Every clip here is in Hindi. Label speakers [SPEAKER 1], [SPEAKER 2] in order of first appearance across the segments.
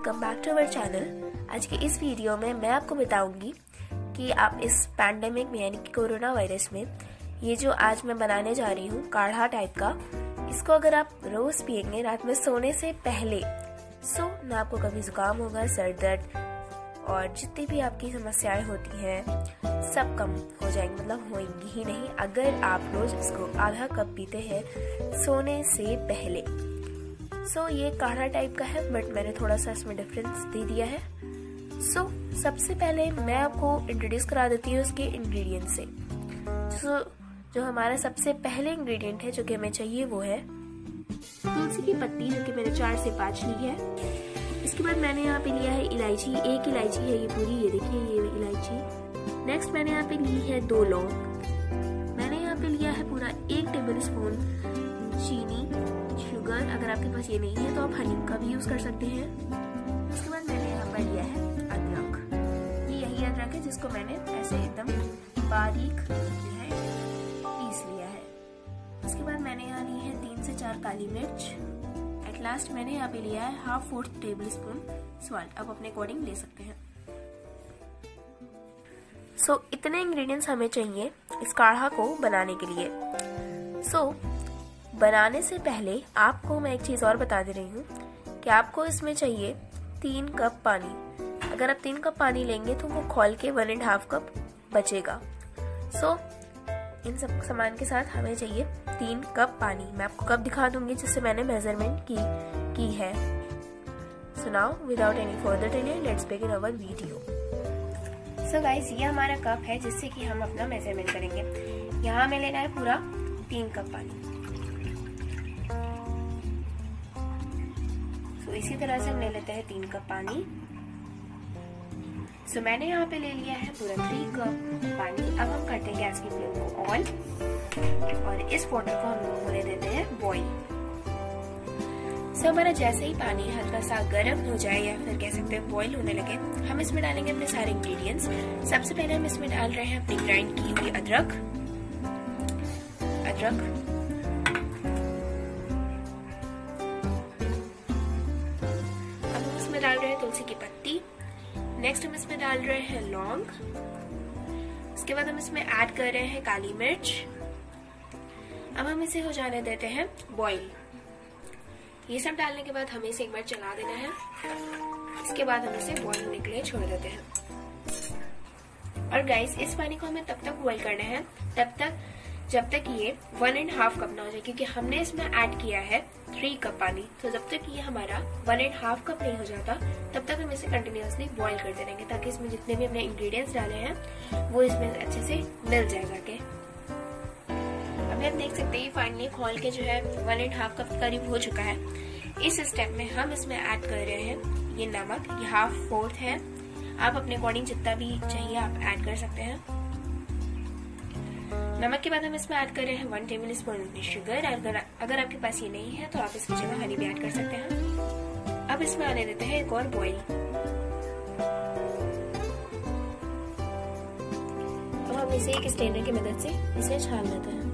[SPEAKER 1] Welcome back to our channel. आज के इस वीडियो में मैं आपको बताऊंगी कि आप इस पैंडेमिक में यानी कि कोरोना वायरस में ये जो आज मैं बनाने जा रही हूँ काढ़ा टाइप का, इसको अगर आप रोज पिएंगे रात में सोने से पहले, ना आपको कभी जुकाम होगा, सर दर्द और जितनी भी आपकी समस्याएं होती हैं सब कम हो जाएंगी, मतलब होंगी ही नहीं अगर आप रोज इसको आधा कप पीते हैं सोने से पहले। ये काढ़ा टाइप का है बट मैंने थोड़ा सा इसमें डिफरेंस दे दिया है। सबसे पहले मैं आपको इंट्रोड्यूस करा देती हूँ उसके इंग्रेडिएंट से। जो हमारा सबसे पहले इंग्रेडिएंट है जो कि हमें चाहिए वो है तुलसी की पत्ती, जो कि मैंने 4 से 5 ली है। इसके बाद मैंने यहाँ पे लिया है इलायची, 1 इलायची है ये पूरी, ये देखिए ये इलायची। नेक्स्ट मैंने यहाँ पे ली है 2 लौंग। मैंने यहाँ पे लिया है पूरा 1 टेबल स्पून चीनी, शुगर। अगर आपके पास ये नहीं है तो आप हनी का भी यूज कर सकते हैं। उसके बाद मैंने यहाँ पर लिया है अदरक। ये यही अदरक है जिसको मैंने ऐसे एकदम बारीक जो है पीस लिया है। उसके बाद मैंने यहाँ ली है 3 से 4 काली मिर्च। एट लास्ट मैंने यहाँ पे लिया है 1/2 टेबल स्पून सॉल्ट। आप अपने अकॉर्डिंग ले सकते हैं। इतने इंग्रेडिएंट्स हमें चाहिए इस काढ़ा को बनाने के लिए। बनाने से पहले आपको मैं एक चीज और बता दे रही हूँ कि आपको इसमें चाहिए 3 कप पानी। अगर आप 3 कप पानी लेंगे तो वो खौल के 1.5 कप बचेगा। इन सब सामान के साथ हमें चाहिए 3 कप पानी। मैं आपको कप दिखा दूंगी जिससे मैंने मेजरमेंट की है। Now without any further delay let's begin our video. Guys, ये हमारा कप है जिससे कि हम अपना मेजरमेंट करेंगे। यहाँ हमें लेना है पूरा 3 कप पानी। इसी तरह से हम ले लेते हैं 3 कप पानी। मैंने यहाँ पे ले लिया है पूरा 3 कप पानी। अब हम करते हैं गैस की फ्लेम को ऑन और इस वाटर को हम होने देते हैं बॉईल। हमारा जैसे ही पानी हल्का सा गर्म हो जाए या फिर कह सकते हैं बॉईल होने लगे, हम इसमें डालेंगे अपने सारे इंग्रेडिएंट्स। सबसे पहले हम इसमें डाल रहे हैं अपनी ग्राइंड की हुई अदरक। डाल रहे हैं तुलसी की पत्ती। नेक्स्ट हम इसमें डाल रहे हैं लौंग। उसके बाद हम इसमें ऐड कर रहे हैं काली मिर्च। अब हम इसे हो जाने देते हैं बॉईल। ये सब डालने के बाद हमें इसे एक बार चला देना है। इसके बाद हम इसे बॉईल होने के लिए छोड़ देते हैं। और गाइस, इस पानी को हमें तब तक बॉईल करना है जब तक ये 1.5 कप ना हो जाए, क्योंकि हमने इसमें ऐड किया है 3 कप पानी। जब तक ये हमारा 1.5 कप नहीं हो जाता तब तक हम इसे कंटिन्यूअसली बॉईल करते रहेंगे, ताकि इसमें जितने भी हमने इंग्रेडिएंट्स डाले हैं वो इसमें अच्छे से मिल जाएगा के। अभी आप देख सकते हैं फाइनली खौल के जो है 1.5 कप करीब हो चुका है। इस स्टेप में हम इसमें ऐड कर रहे हैं ये नमक, ये 1/2 है। आप अपने अकॉर्डिंग जितना भी चाहिए आप ऐड कर सकते हैं। नमक के बाद हम इसमें ऐड कर रहे हैं 1 टेबल स्पून शुगर। अगर आपके पास ये नहीं है तो आप इसकी जगह हनी भी ऐड कर सकते हैं। अब इसमें आने देते हैं एक और बॉईल। अब हम इसे एक स्ट्रेनर की मदद से इसे छान लेते हैं।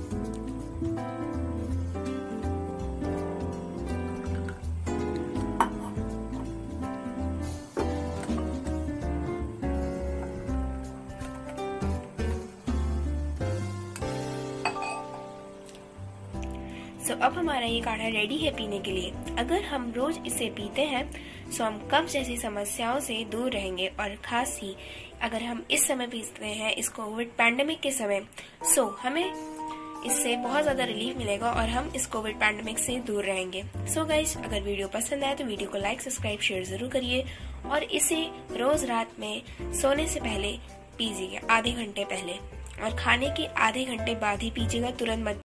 [SPEAKER 1] अब हमारा ये काढ़ा रेडी है पीने के लिए। अगर हम रोज इसे पीते हैं तो हम कब्ज जैसी समस्याओं से दूर रहेंगे। और खास ही अगर हम इस समय पीते हैं इस कोविड पैंडेमिक के समय, हमें इससे बहुत ज्यादा रिलीफ मिलेगा और हम इस कोविड पैंडेमिक से दूर रहेंगे। गाइस, अगर वीडियो पसंद आए तो वीडियो को लाइक, सब्सक्राइब, शेयर जरूर करिए और इसे रोज रात में सोने से पहले पीजिए, आधे घंटे पहले, और खाने के आधे घंटे बाद ही पीजिएगा, तुरंत मत